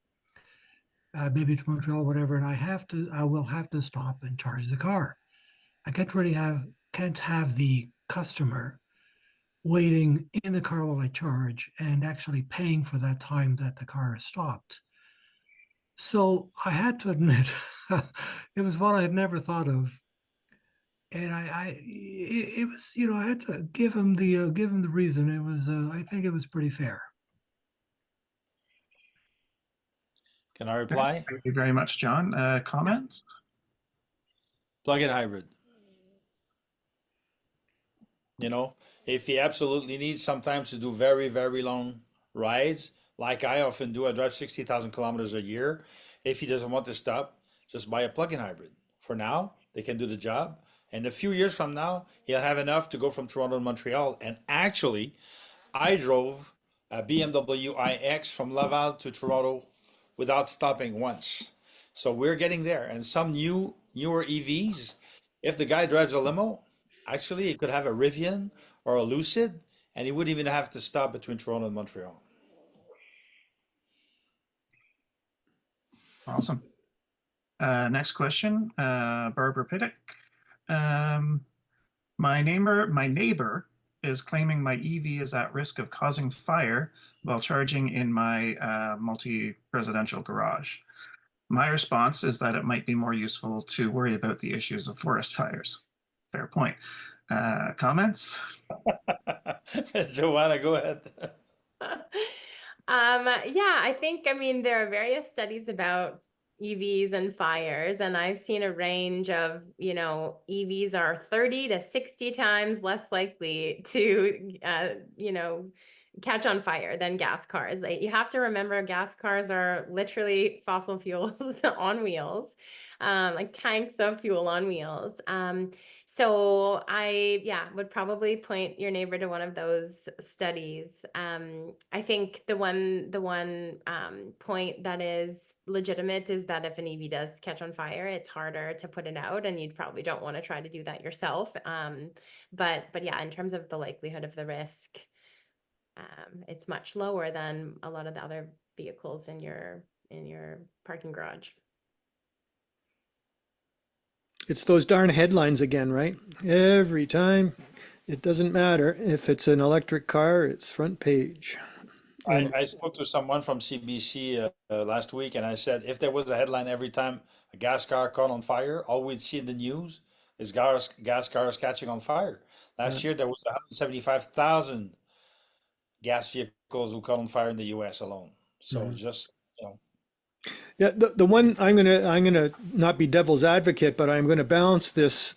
maybe to Montreal, whatever. And I will have to stop and charge the car. I can't have the customer waiting in the car while I charge and actually paying for that time that the car is stopped. So I had to admit, it was one I had never thought of. And it was, I had to give him the reason. It was, I think it was pretty fair. Can I reply? Thank you very much, John. Comments? Plug-in hybrid. If he absolutely needs sometimes to do very, very long rides, like I often do, I drive 60,000 kilometers a year. If he doesn't want to stop, just buy a plug-in hybrid. For now, they can do the job. And a few years from now, he'll have enough to go from Toronto to Montreal. And actually, I drove a BMW iX from Laval to Toronto without stopping once. So we're getting there. And some newer EVs, if the guy drives a limo, actually he could have a Rivian or a Lucid, and he wouldn't even have to stop between Toronto and Montreal. Awesome. Next question, Barbara Pittick. My neighbor is claiming my EV is at risk of causing fire while charging in my multi-residential garage. My response is that it might be more useful to worry about the issues of forest fires. Fair point. Comments? Joanna, go ahead. Yeah, I think, there are various studies about EVs and fires, and I've seen a range of, EVs are 30 to 60 times less likely to, catch on fire than gas cars. Like, you have to remember gas cars are literally fossil fuels on wheels, like tanks of fuel on wheels. So I would probably point your neighbor to one of those studies. I think the one point that is legitimate is that if an EV does catch on fire, it's harder to put it out, and you probably don't want to try to do that yourself. But yeah, in terms of the likelihood of the risk, it's much lower than a lot of the other vehicles in your parking garage. It's those darn headlines again, right? Every time. It doesn't matter if it's an electric car, it's front page. And I spoke to someone from CBC last week, and I said if there was a headline every time a gas car caught on fire, all we'd see in the news is gas cars catching on fire. Last year there was 175,000 gas vehicles who caught on fire in the U.S. alone. So just yeah, the one I'm gonna not be devil's advocate, but I'm gonna balance this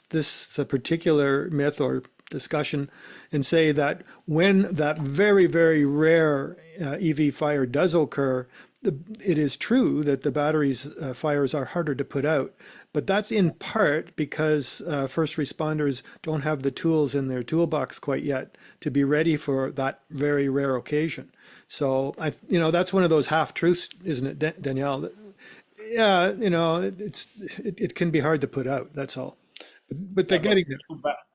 particular myth or discussion and say that when that very, very rare EV fire does occur, it is true that the batteries fires are harder to put out, but that's in part because first responders don't have the tools in their toolbox quite yet to be ready for that very rare occasion. So that's one of those half truths, isn't it, Danielle? Yeah, it can be hard to put out. That's all. But they're getting there.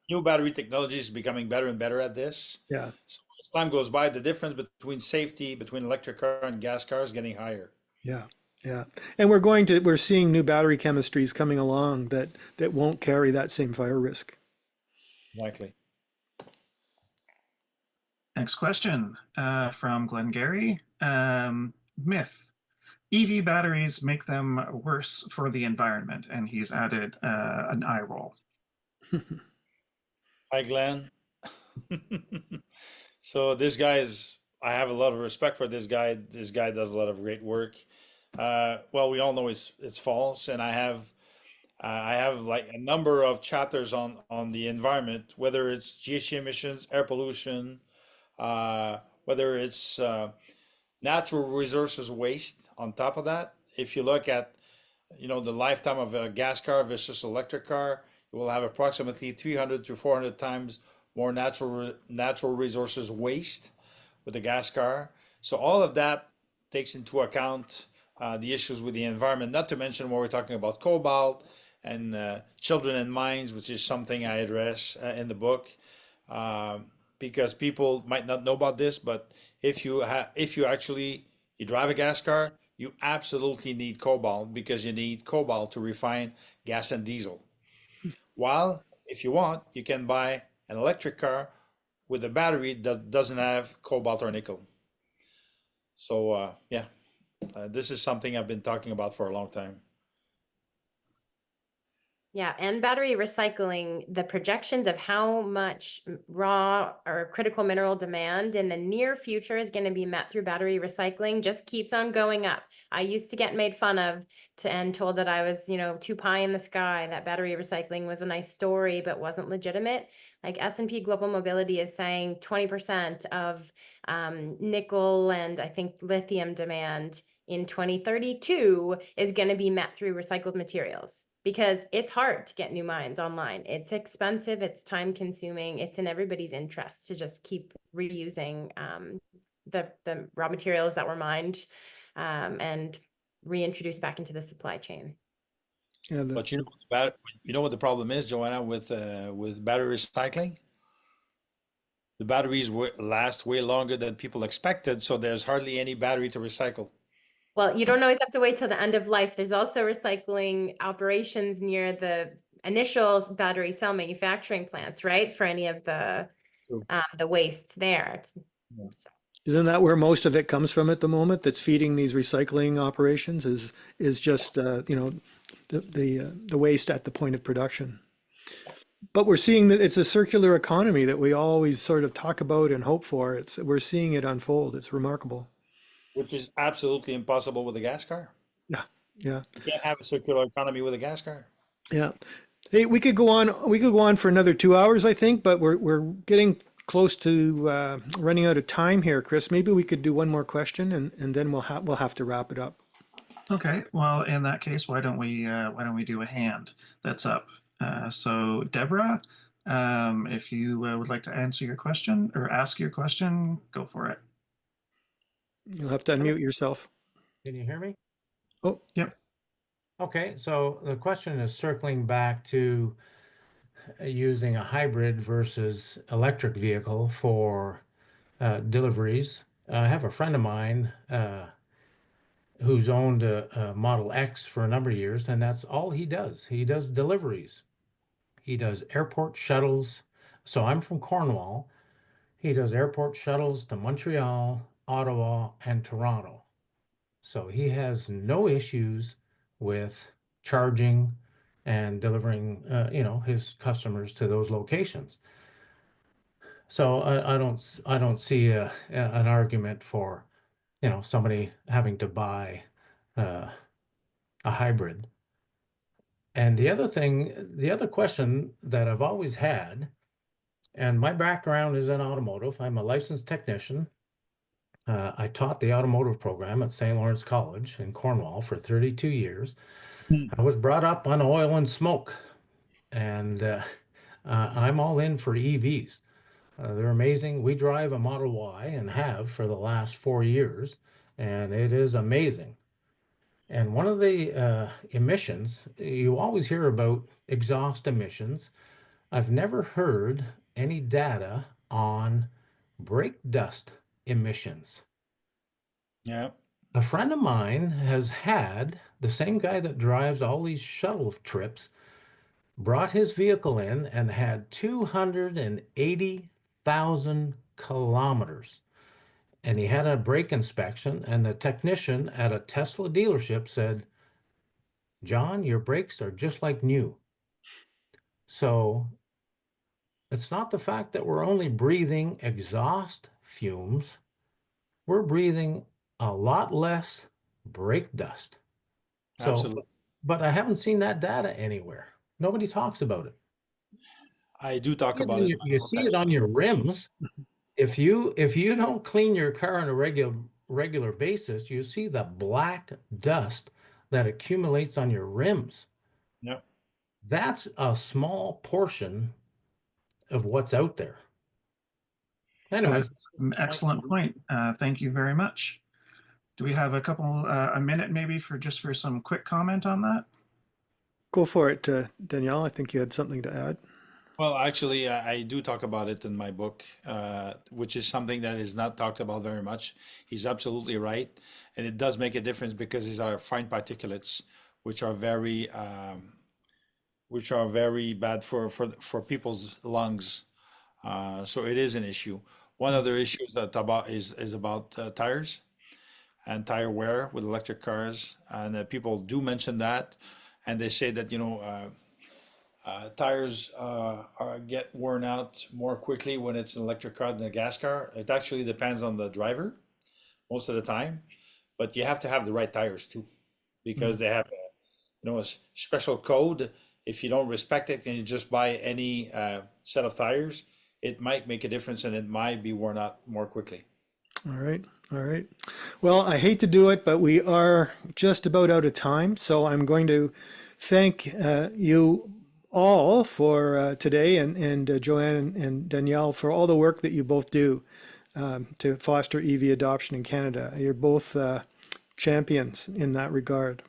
new battery technology is becoming better and better at this. Yeah. So as time goes by, the difference between safety between electric car and gas car is getting higher. Yeah. Yeah. And we're seeing new battery chemistries coming along that won't carry that same fire risk. Exactly. Next question from Glengarry. Myth. EV batteries make them worse for the environment, and he's added an eye roll. Hi, Glenn. So I have a lot of respect for this guy. This guy does a lot of great work. Well, we all know it's false, and I have like a number of chapters on the environment, whether it's GHG emissions, air pollution, whether it's natural resources waste. On top of that, if you look at the lifetime of a gas car versus electric car, you will have approximately 300 to 400 times more natural resources waste with a gas car. So all of that takes into account the issues with the environment, not to mention when we're talking about cobalt and children and mines, which is something I address in the book, because people might not know about this, but if you drive a gas car, you absolutely need cobalt, because you need cobalt to refine gas and diesel. While if you want, you can buy an electric car with a battery that doesn't have cobalt or nickel. So this is something I've been talking about for a long time. Yeah, and battery recycling, the projections of how much raw or critical mineral demand in the near future is going to be met through battery recycling just keeps on going up. I used to get made fun of and told that I was, too pie in the sky, that battery recycling was a nice story but wasn't legitimate. Like S&P Global Mobility is saying 20% of nickel and I think lithium demand in 2032 is going to be met through recycled materials, because it's hard to get new mines online. It's expensive, it's time consuming, it's in everybody's interest to just keep reusing the raw materials that were mined and reintroduced back into the supply chain. Yeah, But you know what the problem is, Joanna, with battery recycling? The batteries last way longer than people expected, so there's hardly any battery to recycle. Well, you don't always have to wait till the end of life. There's also recycling operations near the initial battery cell manufacturing plants, right? For any of the waste there. Yeah. So. Isn't that where most of it comes from at the moment? That's feeding these recycling operations is just the waste at the point of production. But we're seeing that it's a circular economy that we always sort of talk about and hope for. We're seeing it unfold. It's remarkable. Which is absolutely impossible with a gas car. Yeah, yeah. You can't have a circular economy with a gas car. Yeah. Hey, we could go on for another 2 hours, I think, but we're getting close to running out of time here, Chris. Maybe we could do one more question, and then we'll have to wrap it up. Okay, well, in that case, why don't we do a hand that's up? So Deborah, if you would like to answer your question or ask your question, go for it. You'll have to unmute yourself. Can you hear me? Oh, Yep. Okay, so the question is circling back to using a hybrid versus electric vehicle for deliveries. I have a friend of mine who's owned a Model X for a number of years, and that's all he does. He does deliveries. He does airport shuttles. So I'm from Cornwall. He does airport shuttles to Montreal, Ottawa, and Toronto. So he has no issues with charging and delivering, his customers to those locations. So I don't see an argument for, somebody having to buy a hybrid. And the other question that I've always had, and my background is in automotive. I'm a licensed technician. I taught the automotive program at St. Lawrence College in Cornwall for 32 years. I was brought up on oil and smoke, and I'm all in for EVs. They're amazing. We drive a Model Y and have for the last 4 years, and it is amazing. And one of the emissions, you always hear about exhaust emissions. I've never heard any data on brake dust emissions. Yeah. A friend of mine has had the same guy that drives all these shuttle trips brought his vehicle in and had 280,000 kilometers. And he had a brake inspection, and the technician at a Tesla dealership said, "John, your brakes are just like new." So it's not the fact that we're only breathing exhaust fumes. We're breathing a lot less brake dust. So, Absolutely. but I haven't seen that data anywhere. Nobody talks about it. I do talk about it. You see it on your rims. If you don't clean your car on a regular basis, you see the black dust that accumulates on your rims. Yeah. That's a small portion of what's out there. Anyways, Excellent point. Thank you very much. Do we have a minute maybe for some quick comment on that? go for it, Danielle. I think you had something to add. Well, actually, I do talk about it in my book, which is something that is not talked about very much. He's absolutely right, and it does make a difference because these are fine particulates, which are very bad for people's lungs. So it is an issue. One other issue is about tires and tire wear with electric cars, and people do mention that, and they say that tires get worn out more quickly when it's an electric car than a gas car. It actually depends on the driver most of the time, but you have to have the right tires too, because they have a special code. If you don't respect it and you just buy any set of tires, it might make a difference and it might be worn out more quickly. All right. All right. Well, I hate to do it, but we are just about out of time. So I'm going to thank you all for today, and Joanne and Danielle for all the work that you both do to foster EV adoption in Canada. You're both champions in that regard.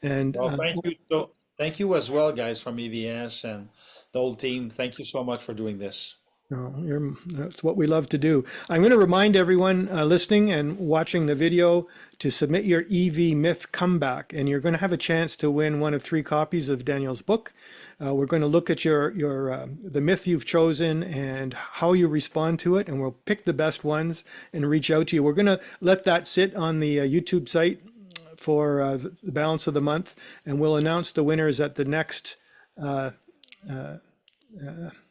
And Well, thank you. So thank you as well, guys, from EVS and the whole team. Thank you so much for doing this. no, that's what we love to do. I'm going to remind everyone listening and watching the video to submit your EV myth comeback, and you're going to have a chance to win one of 3 copies of Daniel's book. We're going to look at the myth you've chosen and how you respond to it, and we'll pick the best ones and reach out to you. We're going to let that sit on the YouTube site for the balance of the month, and we'll announce the winners at the next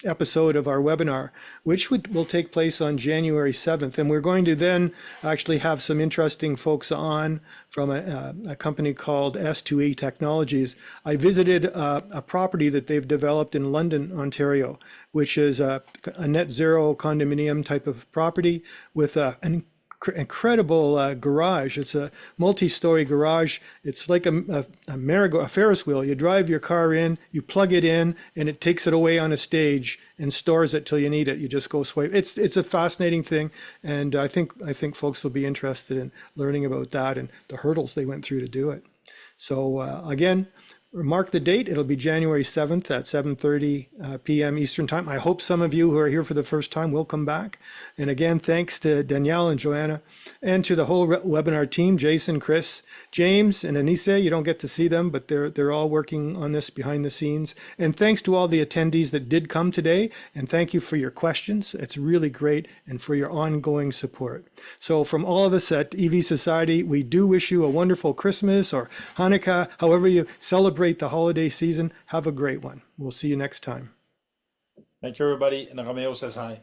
episode of our webinar, which will take place on January 7th. And we're going to then actually have some interesting folks on from a company called S2E Technologies. I visited a property that they've developed in London, Ontario, which is a net zero condominium type of property with an incredible garage. It's a multi-story garage. It's like a Ferris wheel. You drive your car in, you plug it in, and it takes it away on a stage and stores it till you need it. You just go swipe. It's a fascinating thing, and I think folks will be interested in learning about that and the hurdles they went through to do it. So again, mark the date. It'll be January 7th at 7:30 p.m. Eastern Time. I hope some of you who are here for the first time will come back. And again, thanks to Danielle and Joanna and to the whole webinar team, Jason, Chris, James, and Anise. You don't get to see them, but they're all working on this behind the scenes. And thanks to all the attendees that did come today. And thank you for your questions. It's really great, and for your ongoing support. So from all of us at EV Society, we do wish you a wonderful Christmas or Hanukkah, however you celebrate the holiday season. Have a great one. We'll see you next time. Thank you, everybody. And Romeo says hi.